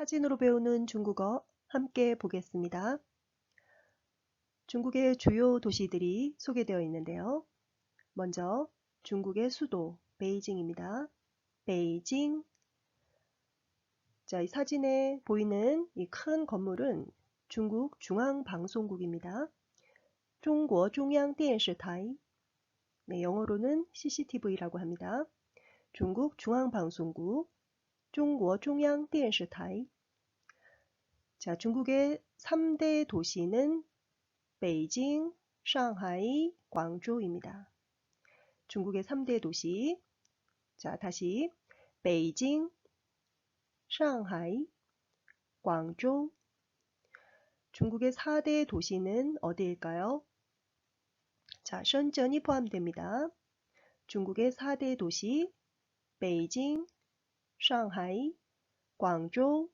사진으로 배우는 중국어 함께 보겠습니다. 중국의 주요 도시들이 소개되어 있는데요. 먼저 중국의 수도 베이징입니다. 베이징. 자, 이 사진에 보이는 이 큰 건물은 중국 중앙방송국입니다. 中国中央电视台. 네, 영어로는 CCTV라고 합니다. 중국 중앙방송국 中国中央电视台. 자, 중국의 3대 도시는 베이징, 상하이, 광저우입니다. 중국의 3대 도시. 자, 다시 베이징, 상하이, 광저우. 중국의 4대 도시는 어디일까요? 자, 션전이 포함됩니다. 중국의 4대 도시 베이징, 상하이, 광저우,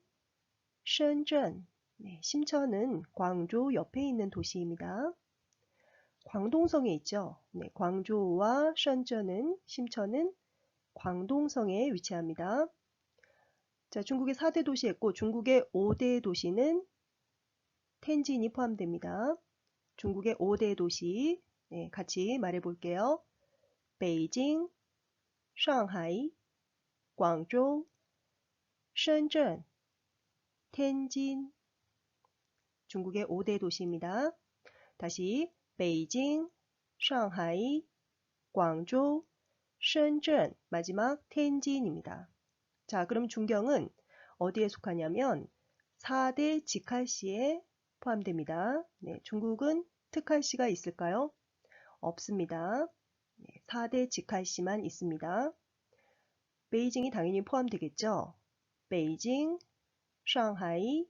션전. 네, 심천은 광저우 옆에 있는 도시입니다. 광동성에 있죠. 네, 광저우와 션전은 심천은 광동성에 위치합니다. 자, 중국의 4대 도시 했고 중국의 5대 도시는 텐진이 포함됩니다. 중국의 5대 도시 네, 같이 말해 볼게요. 베이징, 상하이, 광저우, 션전, 텐진. 중국의 5대 도시입니다. 다시 베이징, 상하이, 광저우, 션전, 마지막 텐진입니다. 자, 그럼 중경은 어디에 속하냐면 4대 직할시에 포함됩니다. 네, 중국은 특할시가 있을까요? 없습니다. 네, 4대 직할시만 있습니다. 베이징이 당연히 포함되겠죠. 베이징, 상하이,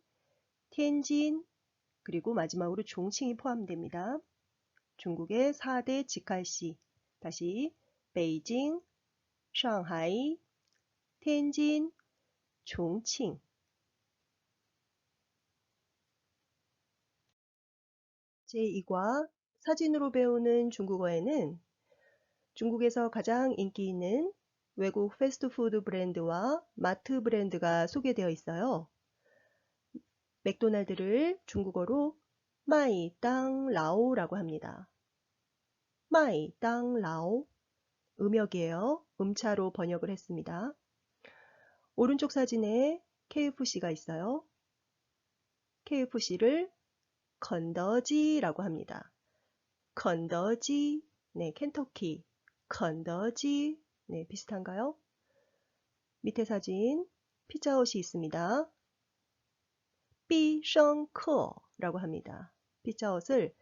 텐진, 그리고 마지막으로 종칭이 포함됩니다. 중국의 4대 직할시. 다시 베이징, 상하이, 텐진, 종칭. 제2과 사진으로 배우는 중국어에는 중국에서 가장 인기 있는 외국 패스트푸드 브랜드와 마트 브랜드가 소개되어 있어요. 맥도날드를 중국어로 마이땅라오라고 합니다. 마이땅라오. 음역이에요. 음차로 번역을 했습니다. 오른쪽 사진에 KFC가 있어요. KFC를 건더지라고 합니다. 건더지, 네, 켄터키, 건더지, 네, 비슷한가요? 밑에 사진, 피자헛이 있습니다. 삐성커라고 합니다. 피자헛을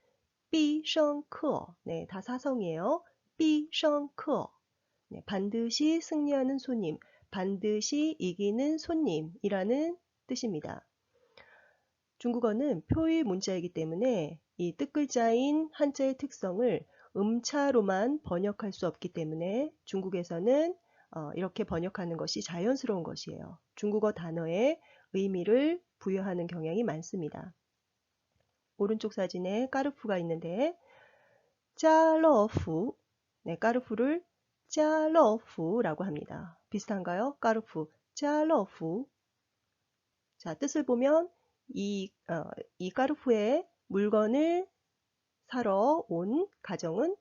삐성커, 네, 다 사성이에요. 삐성커, 네, 반드시 승리하는 손님, 반드시 이기는 손님이라는 뜻입니다. 중국어는 표의 문자이기 때문에 이 뜻글자인 한자의 특성을 음차로만 번역할 수 없기 때문에 중국에서는 이렇게 번역하는 것이 자연스러운 것이에요. 중국어 단어에 의미를 부여하는 경향이 많습니다. 오른쪽 사진에 까르푸가 있는데 짜러푸, 네, 까르푸를 짜러푸라고 합니다. 비슷한가요? 까르푸, 짜러푸. 자, 뜻을 보면 이 까르푸에 물건을 사러 온 가정은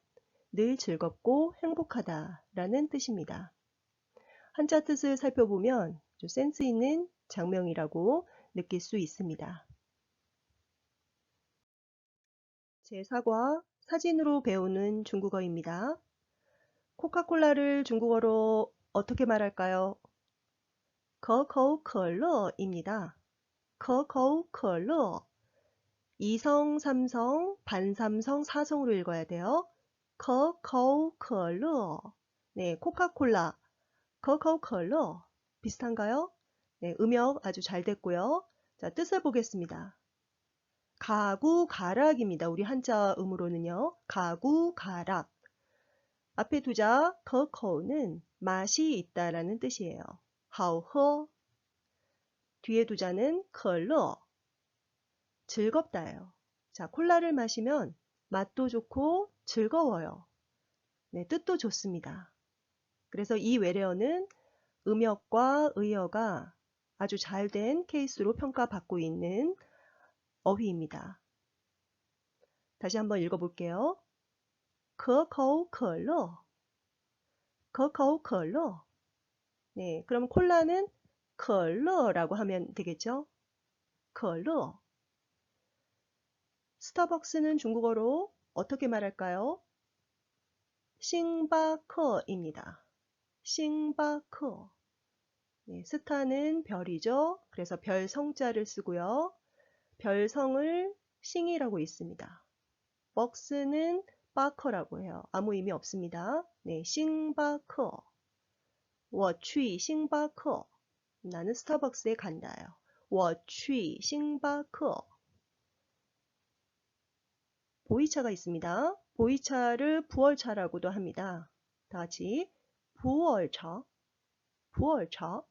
늘 즐겁고 행복하다라는 뜻입니다. 한자 뜻을 살펴보면 센스 있는 장면이라고 느낄 수 있습니다. 제4과 사진으로 배우는 중국어입니다. 코카콜라를 중국어로 어떻게 말할까요? 거거컬러입니다. 거거컬러. 2성, 3성, 반삼성, 4성으로 읽어야 돼요. 거거컬러. 네, 코카콜라. 거거컬러. 비슷한가요? 네, 음역 아주 잘 됐고요. 자, 뜻을 보겠습니다. 가구, 가락입니다. 우리 한자 음으로는요. 가구, 가락. 앞에 두 자, 거거는 맛이 있다라는 뜻이에요. 하오허. 뒤에 두 자는 컬러. 즐겁다예요. 자, 콜라를 마시면 맛도 좋고 즐거워요. 네, 뜻도 좋습니다. 그래서 이 외래어는 음역과 의어가 아주 잘된 케이스로 평가받고 있는 어휘입니다. 다시 한번 읽어볼게요. 可口可乐可口可乐 네, 그럼 콜라는 可乐라고 하면 되겠죠? 可乐 스타벅스는 중국어로 어떻게 말할까요? 星巴克입니다. 星巴克 네, 스타는 별이죠. 그래서 별 성자를 쓰고요. 별성을 싱이라고 있습니다. 벅스는 바커라고 해요. 아무 의미 없습니다. 네, 星巴克我去星巴克 나는 스타벅스에 간다요. 我去星巴克 보이차가 있습니다. 보이차를 부월차라고도 합니다. 다 같이 부월차, 부월차.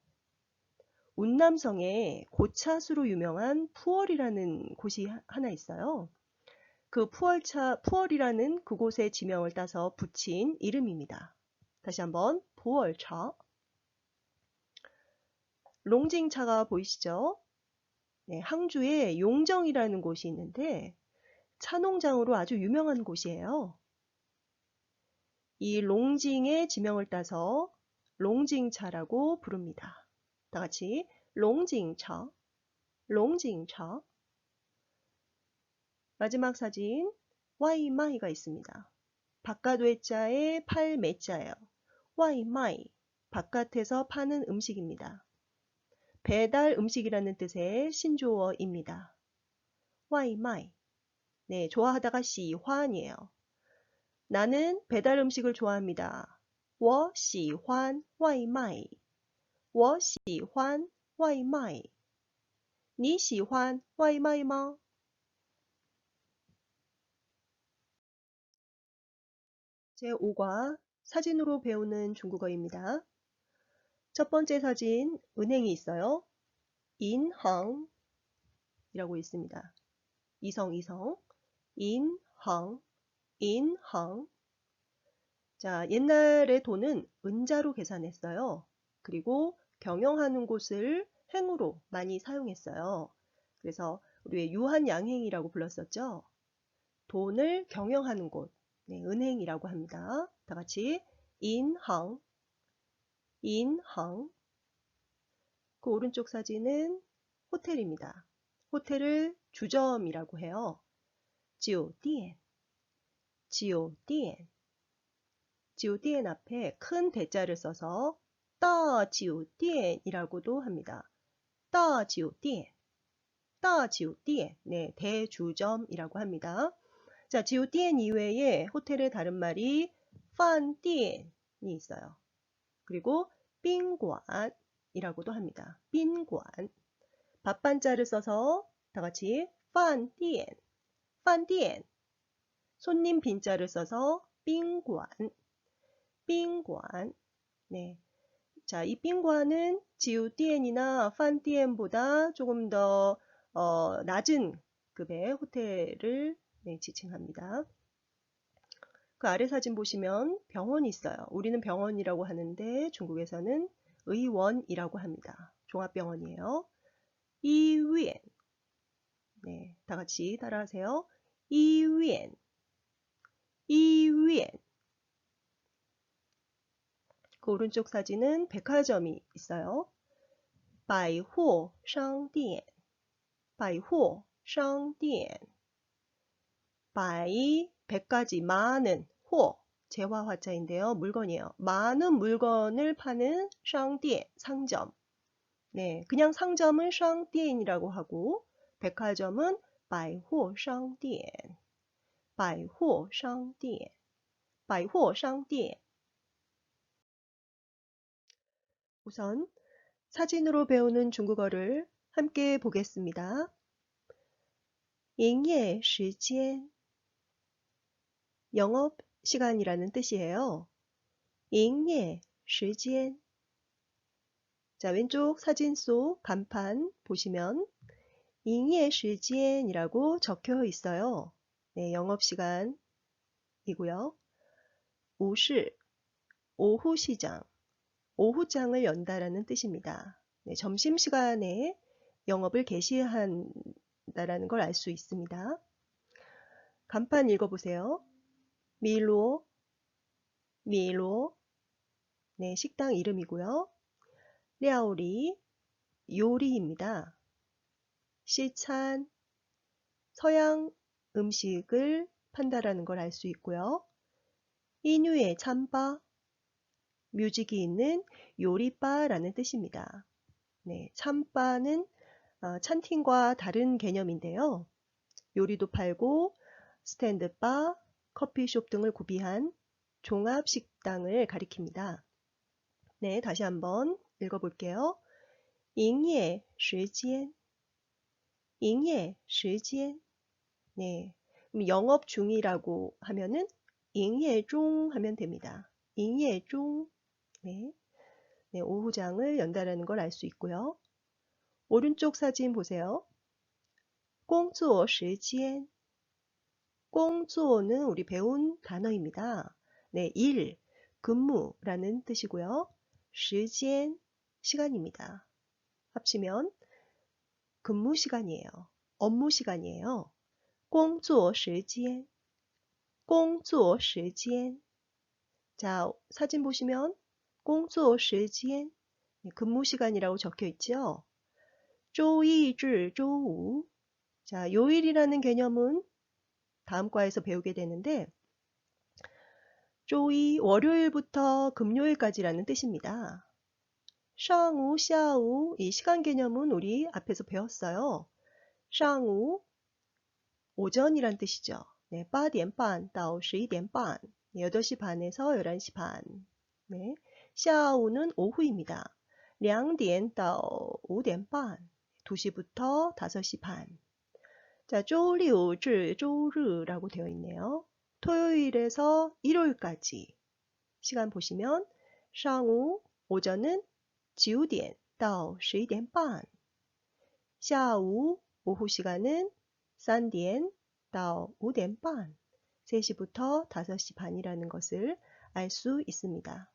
운남성에 고차수로 유명한 푸월이라는 곳이 하나 있어요. 그 푸월이라는 그곳의 지명을 따서 붙인 이름입니다. 다시 한번 부월차. 롱징차가 보이시죠? 네, 항주에 용정이라는 곳이 있는데 차농장으로 아주 유명한 곳이에요. 이 롱징의 지명을 따서 롱징차라고 부릅니다. 다 같이 롱징차, 롱징차. 마지막 사진 와이마이가 있습니다. 바깥 외자에 팔 매자예요. 와이마이, 바깥에서 파는 음식입니다. 배달 음식이라는 뜻의 신조어입니다. 와이마이, 네, 좋아하다가 시환이에요. 나는 배달 음식을 좋아합니다. 我喜欢外卖我喜欢外卖你喜欢外卖吗? 제5과 사진으로 배우는 중국어입니다. 첫 번째 사진, 은행이 있어요. 인항이라고 있습니다. 이성, 인항, 인항. 자, 옛날에 돈은 은자로 계산했어요. 그리고 경영하는 곳을 행으로 많이 사용했어요. 그래서 우리 왜 유한양행이라고 불렀었죠. 돈을 경영하는 곳, 네, 은행이라고 합니다. 다 같이 인항, 인항. 그 오른쪽 사진은 호텔입니다. 호텔을 주점이라고 해요. 지오디엔, 지오디엔. 지오디엔 앞에 큰 대자를 써서 따지오디엔이라고도 합니다. 따지오디엔, 따지오디엔. 네, 대주점이라고 합니다. 자, 지오디엔 이외에 호텔의 다른 말이 판디엔이 있어요. 그리고 賓馆이라고도 합니다. 賓馆. 밥반자를 써서 다 같이 판디엔, 판디엔. 손님 빈자를 써서 賓馆, 賓馆. 네. 자, 이 賓馆은 지우디엔이나 판디엔보다 조금 더 낮은 급의 호텔을 네, 지칭합니다. 그 아래 사진 보시면 병원이 있어요. 우리는 병원이라고 하는데 중국에서는 의원이라고 합니다. 종합병원이에요. 이위엔. 네, 다 같이 따라하세요. 이위엔, 이위엔. 그 오른쪽 사진은 백화점이 있어요. 百货商店, 百货商店. 100가지 많은, 호, 재화화자인데요. 물건이에요. 많은 물건을 파는商店, 상점. 네, 그냥 상점은 商店이라고 하고 백화점은 百货商店, 百货商店, 百货商店. 우선 사진으로 배우는 중국어를 함께 보겠습니다. 营业时间 영업 시간이라는 뜻이에요. 营业时间 자, 왼쪽 사진 속 간판 보시면 营业时间이라고 적혀 있어요. 네, 영업 시간이고요. 午市 오후 시장, 오후장을 연다라는 뜻입니다. 네, 점심시간에 영업을 개시한다라는 걸 알 수 있습니다. 간판 읽어보세요. 밀로, 밀로. 네, 식당 이름이고요. 랴오리, 요리입니다. 시찬, 서양 음식을 판다라는 걸 알 수 있고요. 인유의 찬바, 뮤직이 있는 요리바라는 뜻입니다. 네, 찬바는 찬팅과 다른 개념인데요. 요리도 팔고 스탠드바, 커피숍 등을 구비한 종합식당을 가리킵니다. 네, 다시 한번 읽어볼게요. 营业时间, 营业时间. 네, 그럼 영업 중이라고 하면은 营业中 하면 됩니다. 营业中. 네, 네, 오후장을 연다라는 걸 알 수 있고요. 오른쪽 사진 보세요. 工作时间. 工作는 우리 배운 단어입니다. 네, 일, 근무라는 뜻이고요. 时间, 시간입니다. 합치면 근무 시간이에요. 업무 시간이에요. 工作时间, 工作时间. 자, 사진 보시면 工作时间, 근무 시간이라고 적혀 있죠. 周一至周五. 자, 요일이라는 개념은 다음 과에서 배우게 되는데 周一, 월요일부터 금요일까지라는 뜻입니다. 上午, 下午, 이 시간 개념은 우리 앞에서 배웠어요. 上午, 오전이란 뜻이죠. 네, 8点半到11点半, 8시 반에서 11시 반. 네, 下午는 오후입니다. 2点到5点半, 2시부터 5시 반. 자, 周六至周日라고 되어 있네요. 토요일에서 일요일까지. 시간 보시면 上午, 오전은 9点到11点半. 下午, 오후 시간은 3点到5点半. 3시부터 5시 반이라는 것을 알 수 있습니다.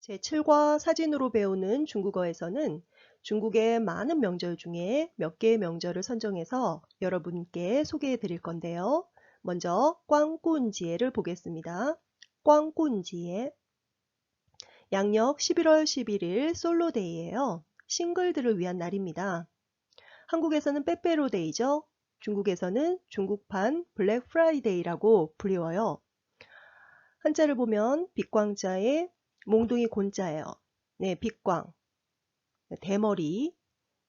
제7과 사진으로 배우는 중국어에서는 중국의 많은 명절 중에 몇 개의 명절을 선정해서 여러분께 소개해 드릴 건데요. 먼저 꽝꾼지에를 보겠습니다. 꽝꾼지에. 양력 11월 11일 솔로데이예요. 싱글들을 위한 날입니다. 한국에서는 빼빼로데이죠. 중국에서는 중국판 블랙 프라이데이라고 불리워요. 한자를 보면 빛광자에 몽둥이 곤자예요. 네, 빛광. 대머리.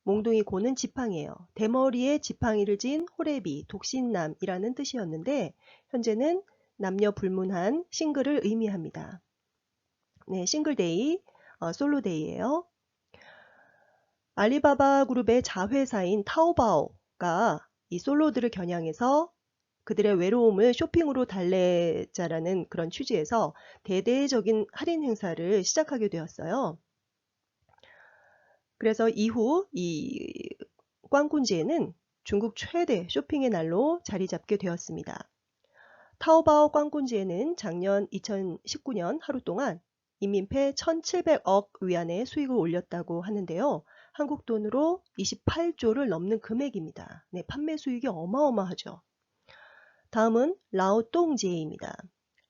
몽둥이 고는 지팡이에요. 대머리에 지팡이를 진 호래비, 독신남이라는 뜻이었는데 현재는 남녀 불문한 싱글을 의미합니다. 네, 싱글데이, 솔로데이예요. 알리바바 그룹의 자회사인 타오바오가 이 솔로들을 겨냥해서 그들의 외로움을 쇼핑으로 달래자라는 그런 취지에서 대대적인 할인 행사를 시작하게 되었어요. 그래서 이후 이 꽝꾼지에는 중국 최대 쇼핑의 날로 자리 잡게 되었습니다. 타오바오 꽝꾼지에는 작년 2019년 하루 동안 인민폐 1,700억 위안의 수익을 올렸다고 하는데요. 한국 돈으로 28조를 넘는 금액입니다. 네, 판매 수익이 어마어마하죠. 다음은 라오똥지에입니다.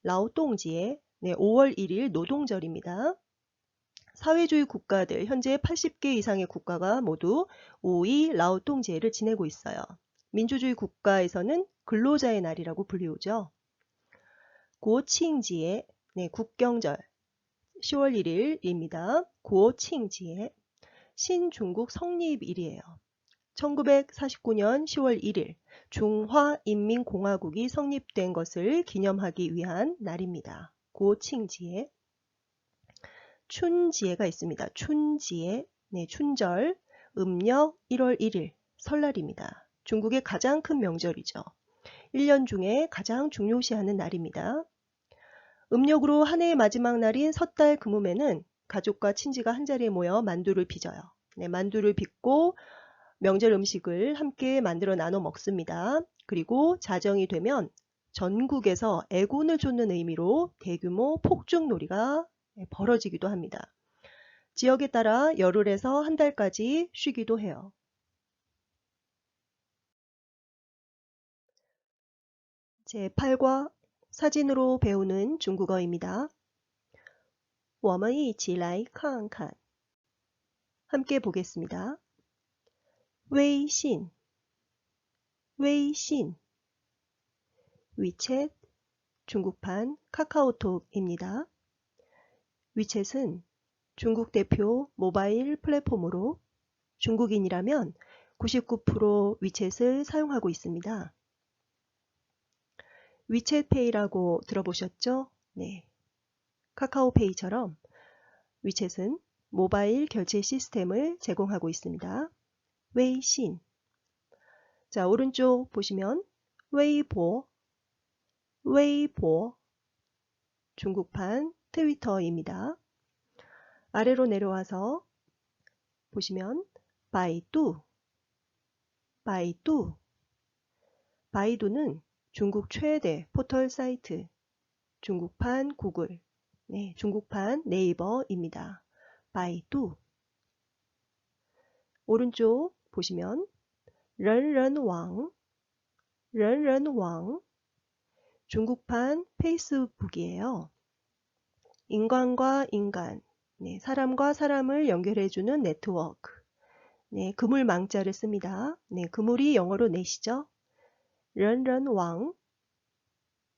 라오똥지에, 네, 5월 1일 노동절입니다. 사회주의 국가들, 현재 80개 이상의 국가가 모두 5.2 라오똥지에를 지내고 있어요. 민주주의 국가에서는 근로자의 날이라고 불리우죠. 고칭지에, 네, 국경절, 10월 1일입니다. 고칭지에, 신중국 성립일이에요. 1949년 10월 1일 중화인민공화국이 성립된 것을 기념하기 위한 날입니다. 고칭지에. 춘지에가 있습니다. 춘지에, 네, 춘절, 음력 1월 1일, 설날입니다. 중국의 가장 큰 명절이죠. 1년 중에 가장 중요시하는 날입니다. 음력으로 한 해의 마지막 날인 섣달 금음에는 가족과 친지가 한자리에 모여 만두를 빚어요. 네, 만두를 빚고 명절 음식을 함께 만들어 나눠 먹습니다. 그리고 자정이 되면 전국에서 애군을 쫓는 의미로 대규모 폭죽놀이가 벌어지기도 합니다. 지역에 따라 열흘에서 한 달까지 쉬기도 해요. 제8과 사진으로 배우는 중국어입니다. 我们一起来看看. 함께 보겠습니다. 微信, 微信, 위챗, 중국판 카카오톡입니다. 위챗은 중국 대표 모바일 플랫폼으로 중국인이라면 99% 위챗을 사용하고 있습니다. 위챗페이라고 들어보셨죠? 네. 카카오페이처럼 위챗은 모바일 결제 시스템을 제공하고 있습니다. 웨이신. 자, 오른쪽 보시면 웨이보, 웨이보, 중국판 트위터입니다. 아래로 내려와서 보시면 바이두, 바이두. 바이두는 중국 최대 포털 사이트, 중국판 구글, 네, 중국판 네이버입니다. 바이두. 오른쪽 보시면 런런왕, 런런왕, 중국판 페이스북이에요. 인간과 인간, 네, 사람과 사람을 연결해주는 네트워크. 네, 그물망자를 씁니다. 네, 그물이 영어로 넷이죠. 런런왕.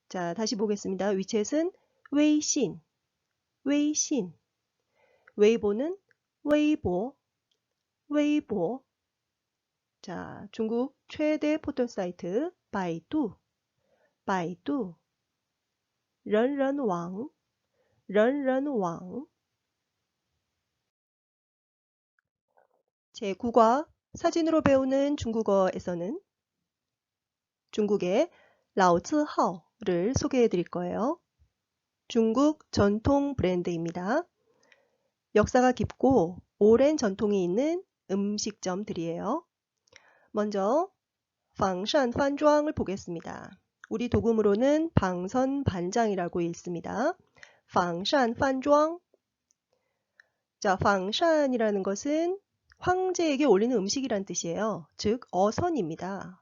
자, 다시 보겠습니다. 위챗은 웨이신, 웨이신. 웨이보는 웨이보, 웨이보. 자, 중국 최대 포털 사이트 바이두, 바이두. 런런왕, 런런왕. 제9과 사진으로 배우는 중국어에서는 중국의 라오츠하오를 소개해 드릴 거예요. 중국 전통 브랜드입니다. 역사가 깊고 오랜 전통이 있는 음식점들이에요. 먼저 방산番庄을 보겠습니다. 우리 도금으로는 방선반장이라고 읽습니다. 방산番庄. 자, 방산이라는 것은 황제에게 올리는 음식이란 뜻이에요. 즉 어선입니다.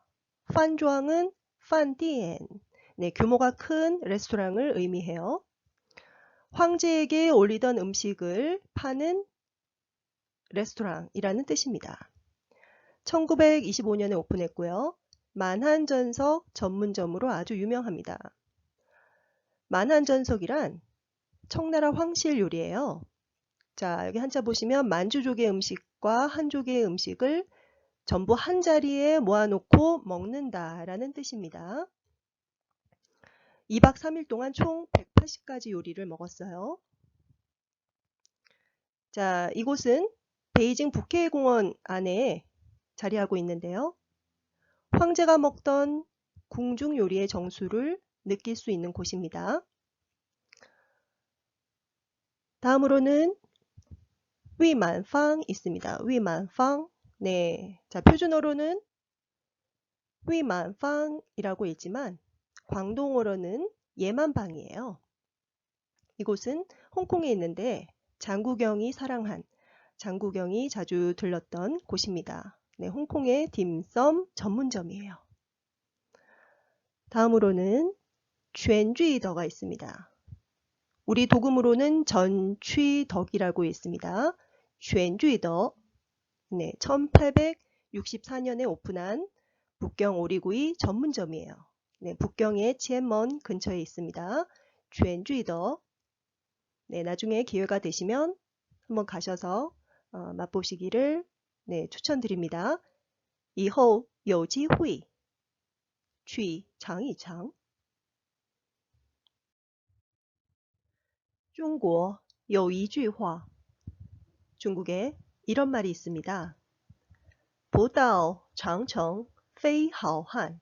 판庄은 판디엔, 네, 규모가 큰 레스토랑을 의미해요. 황제에게 올리던 음식을 파는 레스토랑이라는 뜻입니다. 1925년에 오픈했고요. 만한전석 전문점으로 아주 유명합니다. 만한전석이란 청나라 황실 요리예요. 자, 여기 한자 보시면 만주족의 음식과 한족의 음식을 전부 한 자리에 모아놓고 먹는다라는 뜻입니다. 2박 3일 동안 총 180가지 요리를 먹었어요. 자, 이곳은 베이징 북해공원 안에 자리하고 있는데요. 황제가 먹던 궁중 요리의 정수를 느낄 수 있는 곳입니다. 다음으로는 위만팡 있습니다. 위만팡. 네. 자, 표준어로는 위만팡이라고 읽지만 광동어로는 예만방이에요. 이곳은 홍콩에 있는데 장구경이 사랑한, 장구경이 자주 들렀던 곳입니다. 네, 홍콩의 딤섬 전문점이에요. 다음으로는 쥐더가 있습니다. 우리 도금으로는 전취덕이라고 있습니다. 쥐더. 네, 1864년에 오픈한 북경 오리구이 전문점이에요. 네, 북경의 치엔먼 근처에 있습니다. 쥐더. 네, 나중에 기회가 되시면 한번 가셔서 맛보시기를 네, 추천드립니다. 以后有机会去尝一尝. 中国有一句话, 중국에 이런 말이 있습니다. 不到长城非好汉,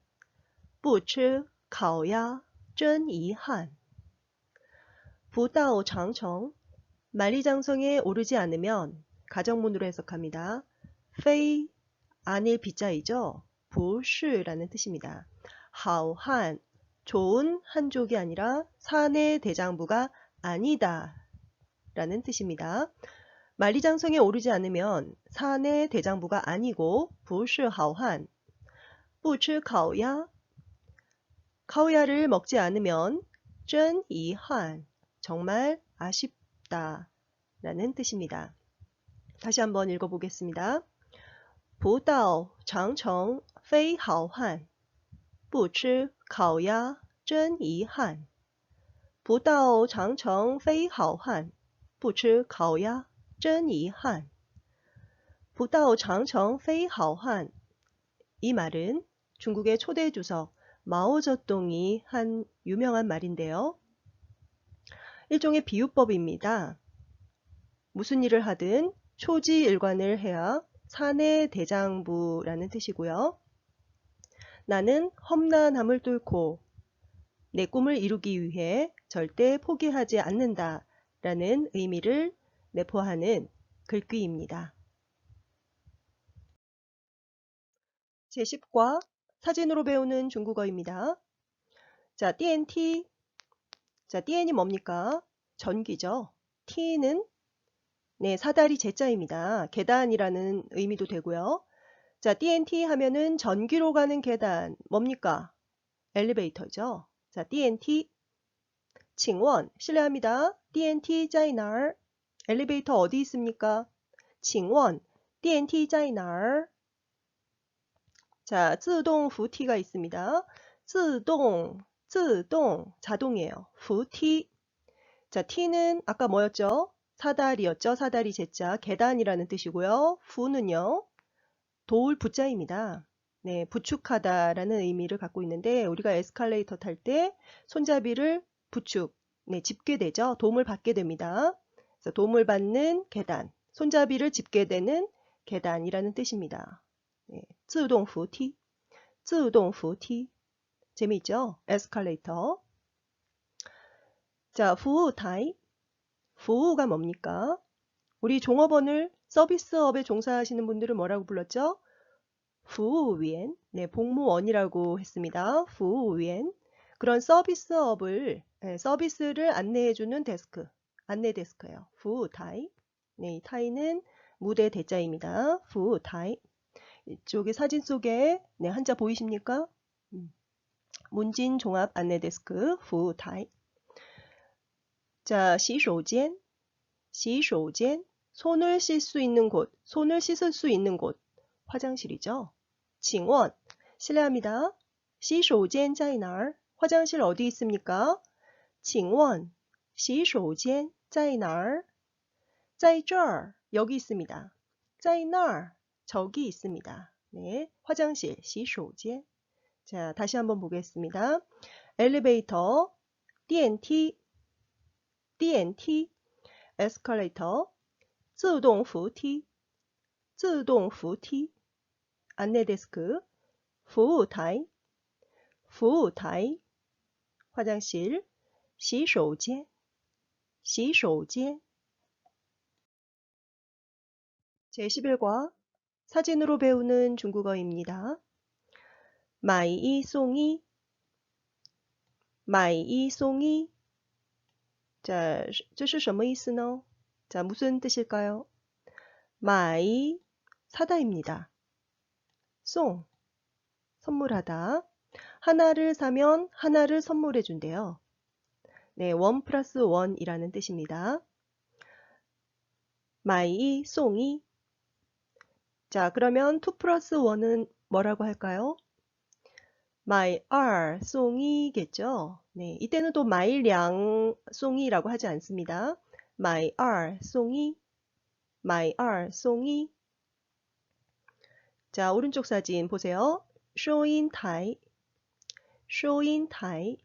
不吃烤鸭真遗憾. 不到长城, 만리장성에 오르지 않으면 가정문으로 해석합니다. 非 아닐 비자이죠. 不是라는 뜻입니다. 好汉 좋은 한족이 아니라 사내 대장부가 아니다 라는 뜻입니다. 만리장성에 오르지 않으면 산의 대장부가 아니고 不是好汉, 不吃烤鸭, 카오야를 먹지 않으면 真遗憾, 정말 아쉽다 라는 뜻입니다. 다시 한번 읽어보겠습니다. 不到长城非好汉，不吃烤鸭真遗憾。不到长城非好汉，不吃烤鸭真遗憾。不到长城非好汉. 이 말은 중국의 초대 주석 마오쩌둥이 한 유명한 말인데요. 일종의 비유법입니다. 무슨 일을 하든 초지일관을 해야 산의 대장부라는 뜻이고요. 나는 험난함을 뚫고 내 꿈을 이루기 위해 절대 포기하지 않는다 라는 의미를 내포하는 글귀입니다. 제10과 사진으로 배우는 중국어입니다. 자, TNT. 자, TN이 뭡니까? 전기죠. T는 네, 사다리 제자입니다. 계단이라는 의미도 되고요. 자, TNT 하면은 전기로 가는 계단 뭡니까? 엘리베이터죠. 자, TNT. 请问 실례합니다. TNT 在哪儿? 엘리베이터 어디 있습니까? 请问 TNT 在哪儿? 자, 自动扶梯가 있습니다. 自动 자동이에요. 扶梯. 자, T는 아까 뭐였죠? 사다리였죠. 사다리 제자, 계단이라는 뜻이고요. 부는요, 도울 부자입니다. 네, 부축하다라는 의미를 갖고 있는데 우리가 에스컬레이터 탈 때 손잡이를 부축, 네, 짚게 되죠. 도움을 받게 됩니다. 그래서 도움을 받는 계단, 손잡이를 짚게 되는 계단이라는 뜻입니다. 네, 自动扶梯, 自动扶梯. 재미있죠? 에스컬레이터. 자, 부우타이. 부우가 뭡니까? 우리 종업원을 서비스업에 종사하시는 분들은 뭐라고 불렀죠? 부우위엔. 네, 복무원이라고 했습니다. 부우위엔. 그런 서비스업을, 네, 서비스를 안내해주는 데스크. 안내 데스크예요. 부우타이. 네, 이 타이는 무대 대자입니다. 부우타이. 이쪽에 사진 속에 네, 한자 보이십니까? 문진 종합 안내 데스크 부우타이. 자, 洗手间. 洗手间. 손을 씻을 수 있는 곳. 손을 씻을 수 있는 곳. 화장실이죠. 请问 실례합니다. 洗手间在哪儿? 화장실 어디 있습니까? 请问洗手间在哪儿? 在这儿 여기 있습니다. 在那儿 저기 있습니다. 네, 화장실 洗手间. 자, 다시 한번 보겠습니다. 엘리베이터, TNT, TNT, 에스컬레이터, 自动扶梯, 自动扶梯, 안내 데스크, 服务台, 服务台, 화장실, 洗手间, 洗手间. 제11과 사진으로 배우는 중국어입니다. 买一送一, 买一送一. 자, 这是什么意思呢? 자, 무슨 뜻일까요? 买 사다입니다. 송 선물하다. 하나를 사면 하나를 선물해 준대요. 네, 1 플러스 1이라는 뜻입니다. 买一送一. 자, 그러면 2 플러스 1은 뭐라고 할까요? 买二送一겠죠. 네, 이때는 또 买两送一라고 하지 않습니다. 买二送一, 买二送一. 자, 오른쪽 사진 보세요. 쇼인타이, 쇼인타이.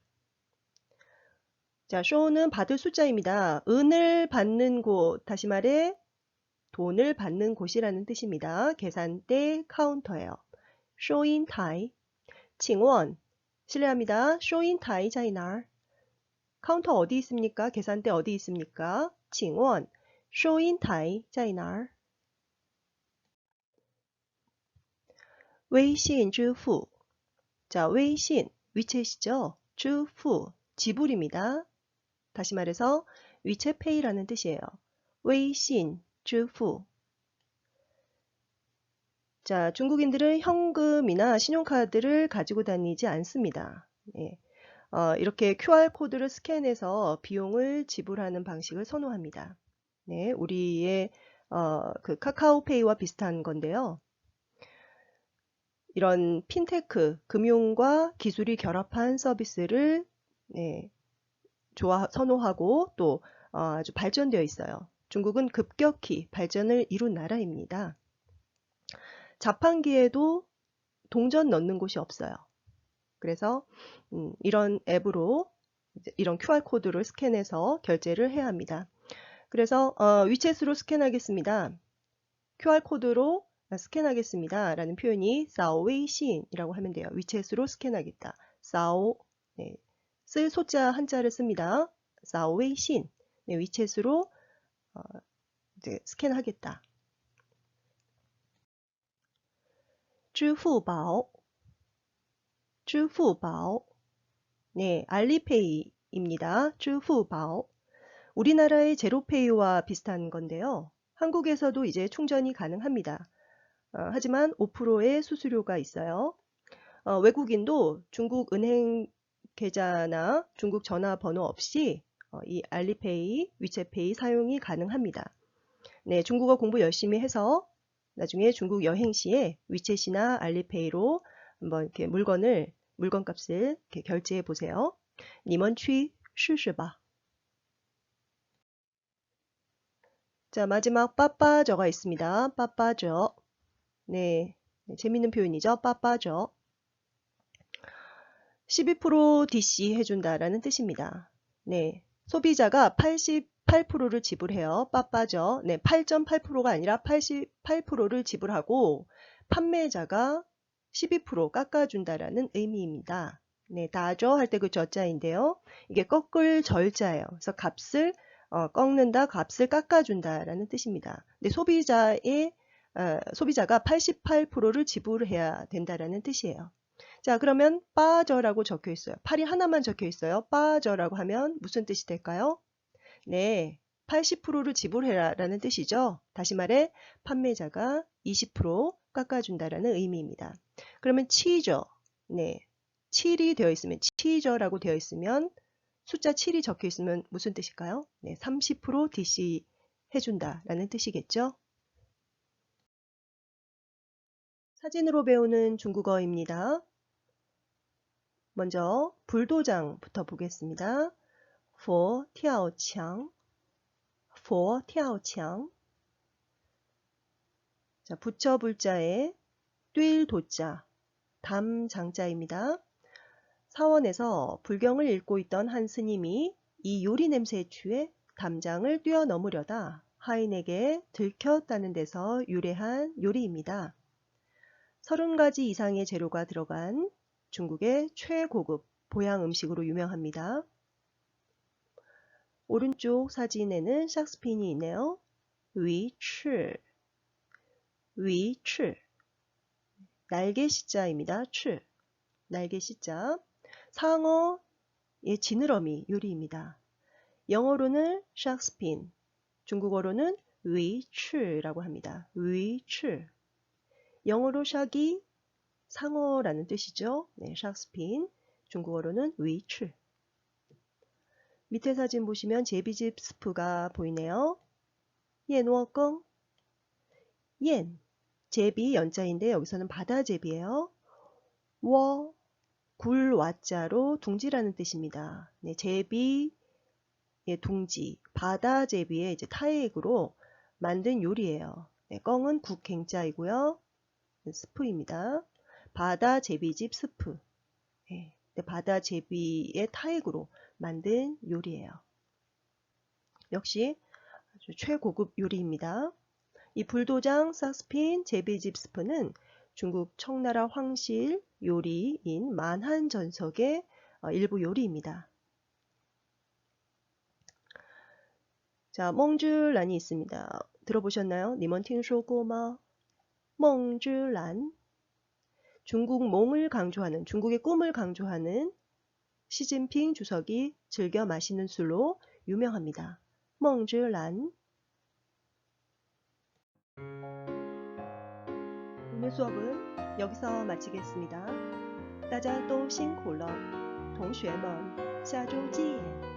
자, 쇼는 받을 숫자입니다. 은을 받는 곳, 다시 말해 돈을 받는 곳이라는 뜻입니다. 계산대 카운터예요. 쇼인타이. 请问 실례합니다. 쇼인타이在哪儿? 카운터 어디 있습니까? 계산대 어디 있습니까? 请问 쇼인타이 在哪儿? 微信支付. 자, 微信 위챗이죠. 支付 지불입니다. 다시 말해서 위챗페이라는 뜻이에요. 웨이신, 支付. 자, 중국인들은 현금이나 신용카드를 가지고 다니지 않습니다. 예. 이렇게 QR코드를 스캔해서 비용을 지불하는 방식을 선호합니다. 네, 우리의 그 카카오페이와 비슷한 건데요. 이런 핀테크, 금융과 기술이 결합한 서비스를 네, 선호하고 또 아주 발전되어 있어요. 중국은 급격히 발전을 이룬 나라입니다. 자판기에도 동전 넣는 곳이 없어요. 그래서 이런 앱으로 이런 QR코드를 스캔해서 결제를 해야 합니다. 그래서 위챗으로 스캔하겠습니다. QR코드로 스캔하겠습니다. 라는 표현이 사오웨이신이라고 하면 돼요. 위챗으로 스캔하겠다. 사오, 네, 쓸 소자 한자를 씁니다. 사오웨이신, 네, 위챗으로 이제 스캔하겠다. 支付宝, 支付宝, 네, 알리페이입니다. 支付宝. 우리나라의 제로페이와 비슷한 건데요. 한국에서도 이제 충전이 가능합니다. 하지만 5%의 수수료가 있어요. 외국인도 중국 은행 계좌나 중국 전화번호 없이 이 알리페이, 위챗페이 사용이 가능합니다. 네, 중국어 공부 열심히 해서 나중에 중국 여행 시에 위챗이나 알리페이로 한번 이렇게 물건값을 이렇게 결제해 보세요. 你们去试试吧. 자, 마지막 빠빠저가 있습니다. 빠빠저. 네, 재밌는 표현이죠. 빠빠저. 12% DC 해준다라는 뜻입니다. 네, 소비자가 88%를 지불해요. 빠빠저. 네, 8.8%가 아니라 88%를 지불하고 판매자가 12% 깎아준다라는 의미입니다. 네, 다저 할 때 그 저자인데요. 이게 꺾을 절자예요. 그래서 값을 꺾는다, 값을 깎아준다라는 뜻입니다. 근데 소비자가 88%를 지불해야 된다라는 뜻이에요. 자, 그러면 빠져라고 적혀 있어요. 팔이 하나만 적혀 있어요. 빠져라고 하면 무슨 뜻이 될까요? 네, 80%를 지불해라 라는 뜻이죠. 다시 말해 판매자가 20% 깎아준다라는 의미입니다. 그러면 치저, 네, 7이 되어 있으면 치저라고 되어 있으면 숫자 7이 적혀 있으면 무슨 뜻일까요? 네, 30% DC 해준다라는 뜻이겠죠. 사진으로 배우는 중국어입니다. 먼저 불도장부터 보겠습니다. 佛跳墙, 佛跳墙. 자, 부처 불자에 뛸 도자, 담 장자입니다. 사원에서 불경을 읽고 있던 한 스님이 이 요리 냄새에 취해 담장을 뛰어넘으려다 하인에게 들켰다는 데서 유래한 요리입니다. 30가지 이상의 재료가 들어간 중국의 최고급 보양 음식으로 유명합니다. 오른쪽 사진에는 샥스핀이 있네요. 위치, 위치, 날개 시자입니다. 치, 날개 시자. 상어의 지느러미 요리입니다. 영어로는 샥스핀, 중국어로는 위치라고 합니다. 위치. 영어로 샥이 상어라는 뜻이죠. 네, 샥스핀, 중국어로는 위치. 밑에 사진 보시면 제비집 스프가 보이네요. 옌워껑, 옌, 제비 연자인데 여기서는 바다제비예요. 워, 굴 와자로 둥지라는 뜻입니다. 네, 제비의 둥지, 바다제비의 이제 타액으로 만든 요리예요. 네, 껑은 국갱자이고요. 스프입니다. 바다제비집 스프. 네, 바다제비의 타액으로 만든 요리예요. 역시 아주 최고급 요리입니다. 이 불도장, 샥스핀, 제비집 스프는 중국 청나라 황실 요리인 만한전석의 일부 요리입니다. 자, 멍즈란이 있습니다. 들어보셨나요? 你们听说过吗? 멍즈란. 중국 몽을 강조하는, 중국의 꿈을 강조하는 시진핑 주석이 즐겨 마시는 술로 유명합니다. 멍즈란. 오늘 수업은 여기서 마치겠습니다. 大家都辛苦了，同学们，下周见。